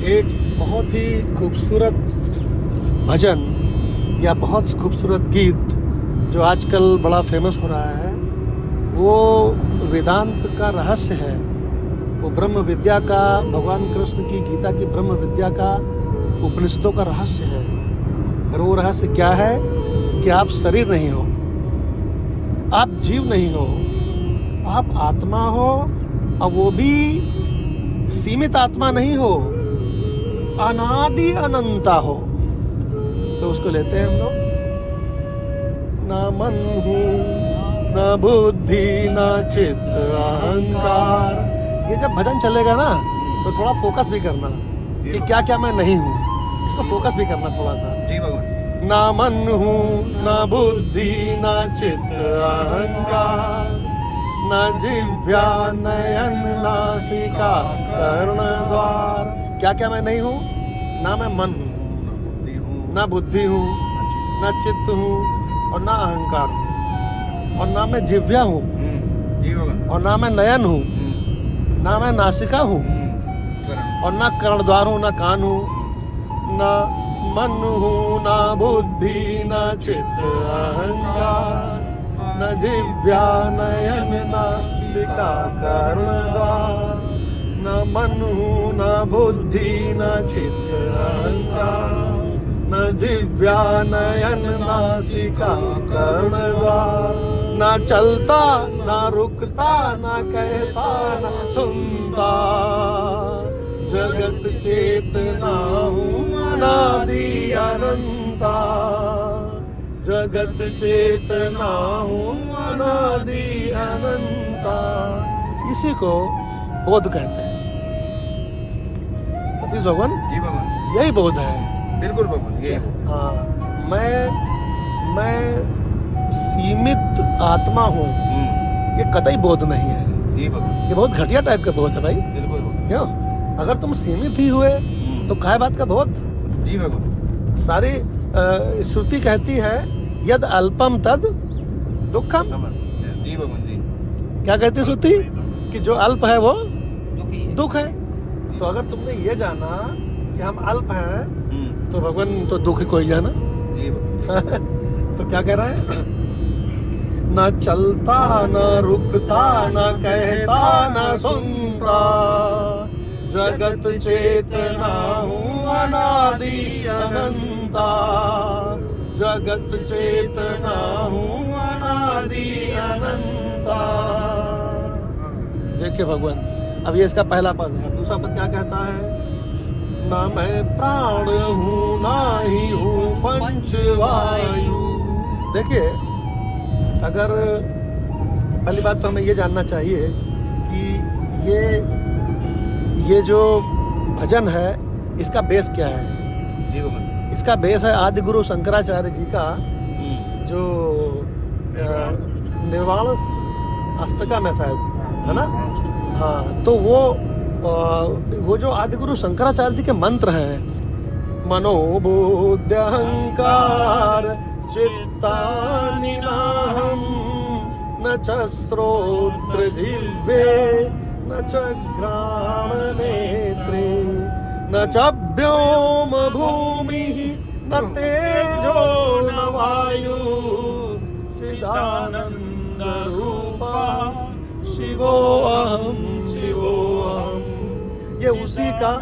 एक बहुत ही खूबसूरत भजन या बहुत खूबसूरत गीत जो आजकल बड़ा फेमस हो रहा है, वो वेदांत का रहस्य है। वो ब्रह्म विद्या का, भगवान कृष्ण की गीता की ब्रह्म विद्या का, उपनिषदों का रहस्य है। और वो रहस्य क्या है कि आप शरीर नहीं हो, आप जीव नहीं हो, आप आत्मा हो, और वो भी सीमित आत्मा नहीं हो, अनादि अनंता हो। तो उसको लेते हैं हम लोग, ना मन हूँ, ना बुद्धि, ना चित्त अहंकार। ये जब भजन चलेगा ना तो थोड़ा फोकस भी करना कि क्या क्या मैं नहीं हूँ, इसको फोकस भी करना थोड़ा सा। जी भगवान। ना मन हूँ, ना बुद्धि, ना चित्त अहंकार, ना जिह्वा नयन नासिका कर्ण द्वार। क्या क्या मैं नहीं हूँ? ना मैं मन हूँ, ना बुद्धि हूँ, ना चित्त हूँ, और ना अहंकार हूँ, और ना मैं जिह्वा हूँ, जी भगवान। और ना मैं नयन हूँ, ना मैं नासिका हूँ, और ना कर्णद्वार हूँ, ना कान हूँ, ना मन हूँ, ना बुद्धि, ना चित्त अहंकार, न जिह्वा नयन नासिका कर्णद्वार। न मन हूँ, ना बुद्धि, ना चित्त अहंकार, न जिह्वा नयन नासिका कर्णद्वार। ना चलता, ना रुकता, ना कहता, ना सुनता, जगत चेतना हूँ अनादि अनंता। जगत चेतना हूँ अनादि अनंता। इसी को बोध कहते हैं सतीश भगवान। जी भगवान। यही बोध है। बिल्कुल भगवान, ये हाँ, मैं सीमित आत्मा हूँ, ये कतई बोध नहीं है। जी भगवान। ये बहुत घटिया टाइप का बोध है भाई। बिल्कुल भगवान। क्यों? अगर तुम सीमित ही हुए तो काय बात का बोध? जी भगवान। सारी श्रुति कहती है यद अल्पम तद दुखम। जी भगवान जी। क्या कहती है श्रुति? कि जो अल्प है वो दुख है। तो अगर तुमने ये जाना कि हम अल्प हैं, तो भगवान तो दुख को ही जाना। जी भगवान। तो क्या कह रहा है? ना चलता, ना रुकता, ना कहता, ना सुनता, जगत चेतना हूँ अनादि अनंता। जगत चेतना हूँ अनादि अनंता। देखिए भगवान, अब ये इसका पहला पद है। दूसरा पद क्या कहता है? ना मैं प्राण हूँ, ना ही हूँ पंचवायु। देखिए, अगर पहली बात तो हमें ये जानना चाहिए कि ये जो भजन है, इसका बेस क्या है? जी भगवान। इसका बेस है आदि गुरु शंकराचार्य जी का जो निर्वाण अष्टकम है शायद, है ना? हाँ, तो वो जो आदि गुरु शंकराचार्य जी के मंत्र हैं, मनोबुद्धि अहंकार चित्तानि नाहं, न च श्रोत्र जिह्वे, न च घ्राण नेत्रे, न च व्योम भूमि, न तेजो न वायु, चिदानंद रूपा शिवोऽहं शिवोऽहं। ये उसी का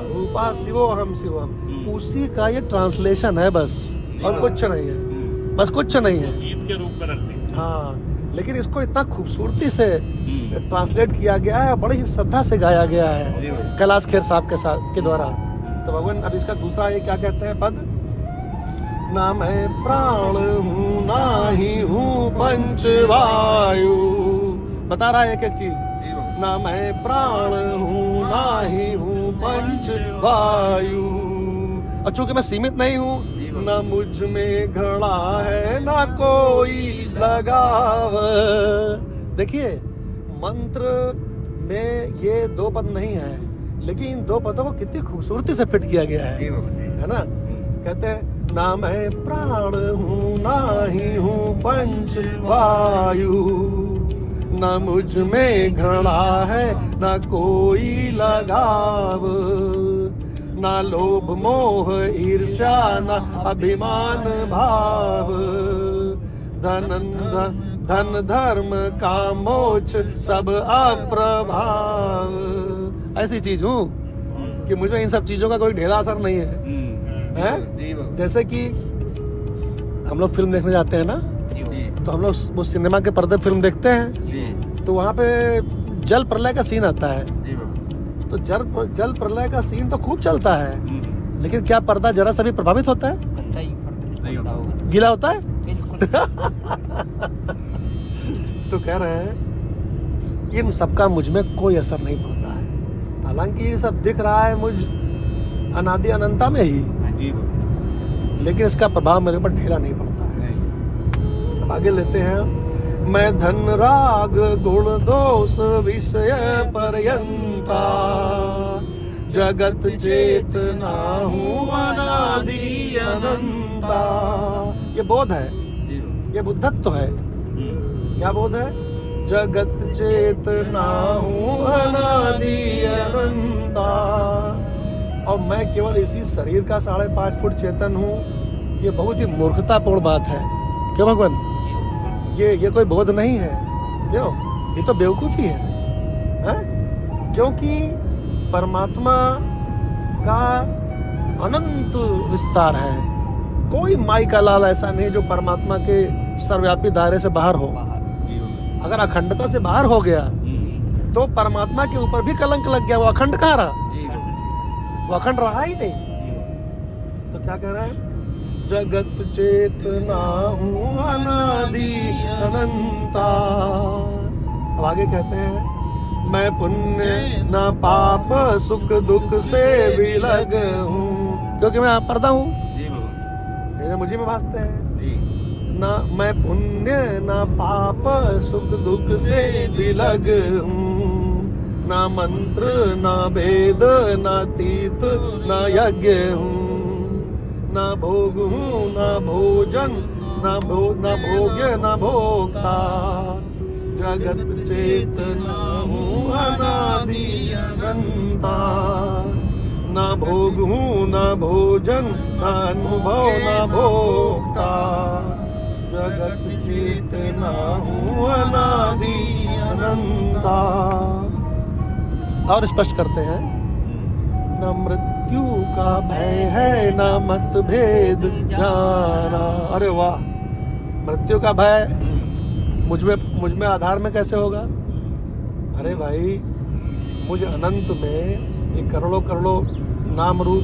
रूपा शिवोऽहं शिवोऽहं, उसी का ये ट्रांसलेशन है बस, और कुछ नहीं है, बस कुछ नहीं है। गीत के रूप में रखते हैं। हाँ, लेकिन इसको इतना खूबसूरती से ट्रांसलेट किया गया है, बड़ी ही श्रद्धा से गाया गया है कैलाश खेर साहब के द्वारा। तो भगवान अब इसका दूसरा ये क्या कहते हैं पद? ना मैं प्राण हूँ, ना ही हूँ पंचवायु। बता रहा है एक एक चीज। ना मैं प्राण हूँ, ना ही हूँ पंचवायु, और चूंकि मैं सीमित नहीं हूँ, ना मुझ में घृणा है, ना कोई लगाव। देखिए, मंत्र में ये दो पद नहीं है, लेकिन इन दो पदों को कितनी खूबसूरती से फिट किया गया है ना? कहते हैं ना मैं प्राण हूँ, ना ही हूँ पंचवायु, न मुझ में घृणा है न कोई लगाव, न लोभ मोह ईर्ष्या न अभिमान भाव, धन धर्म का मोक्ष सब अप्रभाव। ऐसी चीज हूँ कि मुझ में इन सब चीजों का कोई ढेला असर नहीं है, जी भगवान जैसे कि हम लोग फिल्म देखने जाते हैं ना, तो हम लोग वो सिनेमा के पर्दे फिल्म देखते हैं, तो वहाँ पे जल प्रलय का सीन आता है। तो जल प्रलय का सीन तो खूब चलता है, लेकिन क्या पर्दा जरा सा भी प्रभावित होता है? गीला होता है? तो कह रहे हैं इन सबका मुझ में कोई असर नहीं पड़ता है, हालांकि ये सब दिख रहा है मुझ अनादि अनंता में ही, लेकिन इसका प्रभाव मेरे ऊपर ढेला नहीं पड़ता है। अब आगे लेते हैं। मैं धन राग गुण दोष विषय पर्यंता, जगत चेतना हूँ अनादि अनंता। ये बोध है, ये बुद्धत्व है। क्या बोध है? जगत चेतना हूँ अनादि अनंता, और मैं केवल इसी शरीर का 5.5 फुट चेतन हूँ। ये बहुत ही मूर्खतापूर्ण बात है। क्यों भगवान? ये कोई बोध नहीं है। क्यों? ये तो बेवकूफ़ी है? क्योंकि परमात्मा का अनंत विस्तार है। कोई माई का लाल ऐसा नहीं जो परमात्मा के सर्वव्यापी दायरे से बाहर हो। अगर अखंडता से बाहर हो गया तो परमात्मा के ऊपर भी कलंक लग गया। वो अखंड कहाँ रहा? वो अखंड रहा ही नहीं। तो क्या कह रहा है? जगत चेतना हूँ अनादि अनंता। अब आगे कहते हैं, मैं पुण्य न पाप सुख दुख से विलग हूँ, क्योंकि मैं पर्दा हूँ, ये मुझे में भासते हैं। ना मैं पुण्य न पाप सुख दुख से विलग हूँ, ना मंत्र न वेद न तीर्थ न यज्ञ हूँ, न भोग हूँ न भोजन न भोग्य न भोक्ता, जगत चेतना हूँ अनादि अनंता। न भोग हूँ न भोजन न अनुभव न भोक्ता, जगत चेतना हूँ अनादि अनंता। और स्पष्ट करते हैं, न मृत्यु का भय है न मतभेद जाना। अरे वाह! मृत्यु का भय मुझ में आधार में कैसे होगा? अरे भाई, मुझ अनंत में ये करोड़ों नाम रूप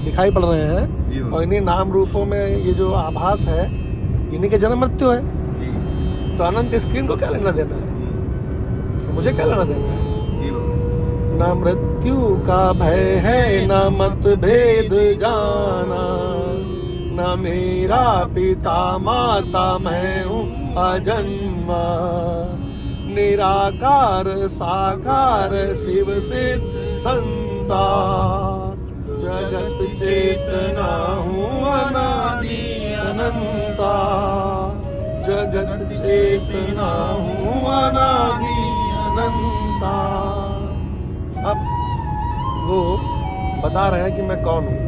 दिखाई पड़ रहे हैं, और इन्हीं नाम रूपों में ये जो आभास है, इन्हीं के जन्म मृत्यु है। तो अनंत स्क्रीन को क्या लेना देना है? मुझे क्या लेना देना है? न मृत्यु का भय है न मतभेद जाना, न मेरा पिता माता मैं हूँ अजन्मा, निराकार साकार शिव सिद्ध संता, जगत चेतना हूँ अनादि अनंता, जगत चेतना हूँ अनादि अनंता। अब वो बता रहे हैं कि मैं कौन हूँ।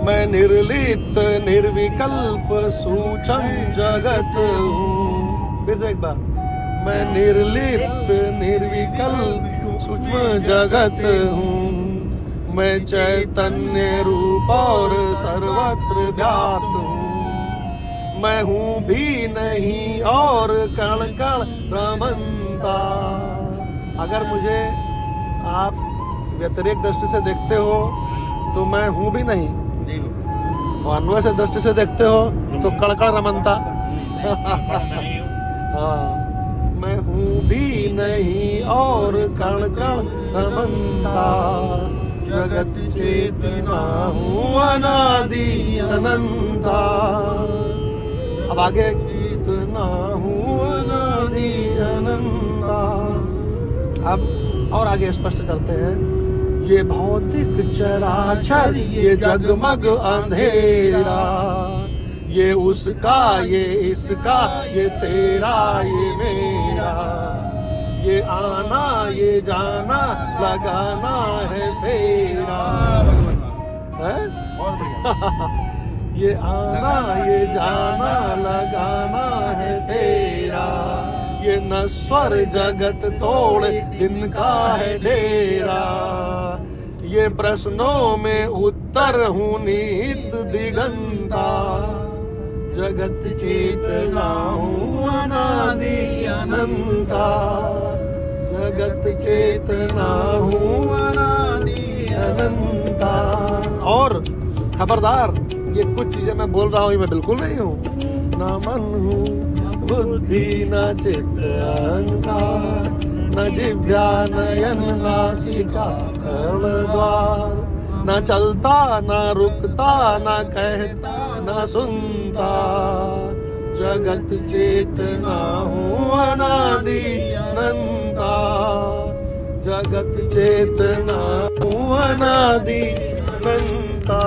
मैं निर्लिप्त निर्विकल्प सूक्ष्म जगत हूँ। फिर से एक बार, मैं निर्लिप्त निर्विकल्प सूक्ष्म जगत हूँ। मैं चैतन्य रूप और सर्वत्र व्याप्त हूँ। मैं हूँ भी नहीं और कण कण रमनता। अगर मुझे आप व्यतिरेक दृष्टि से देखते हो तो मैं हूँ भी नहीं, और अन्वय से दृष्टि से देखते हो तो कड़कड़ रमनता। हाँ, मैं हूँ भी नहीं और कण कण रमनता, जगत चेतना हूँ अनादि अनंता। अब आगे, चेतना हूँ अनादि अनंता। अब और आगे स्पष्ट करते हैं, ये भौतिक चराचर ये जगमग अंधेरा, ये उसका ये इसका ये तेरा ये मेरा, ये आना ये जाना लगाना है फेरा है? बहुत बढ़िया। ये आना ये जाना लगाना है फेरा, ये नश्वर जगत तोड़ दिन का है डेरा, ये प्रश्नों में उत्तर हूँ निहित दिगंता, जगत चेतना हूँ अनादि अनंता, जगत चेतना हूँ अनादि अनंता। और खबरदार, ये कुछ चीजें मैं बोल रहा हूँ, ये मैं बिल्कुल नहीं हूँ। न मन हूँ बुद्धि न चित्त अहंकार, न जिह्वा नयन नासिका कर्ण द्वार, न चलता न रुकता न कहता न सुनता, जगत चेतना हूँ अनादि अनंता, जगत चेतना हूँ अनादि अनंता।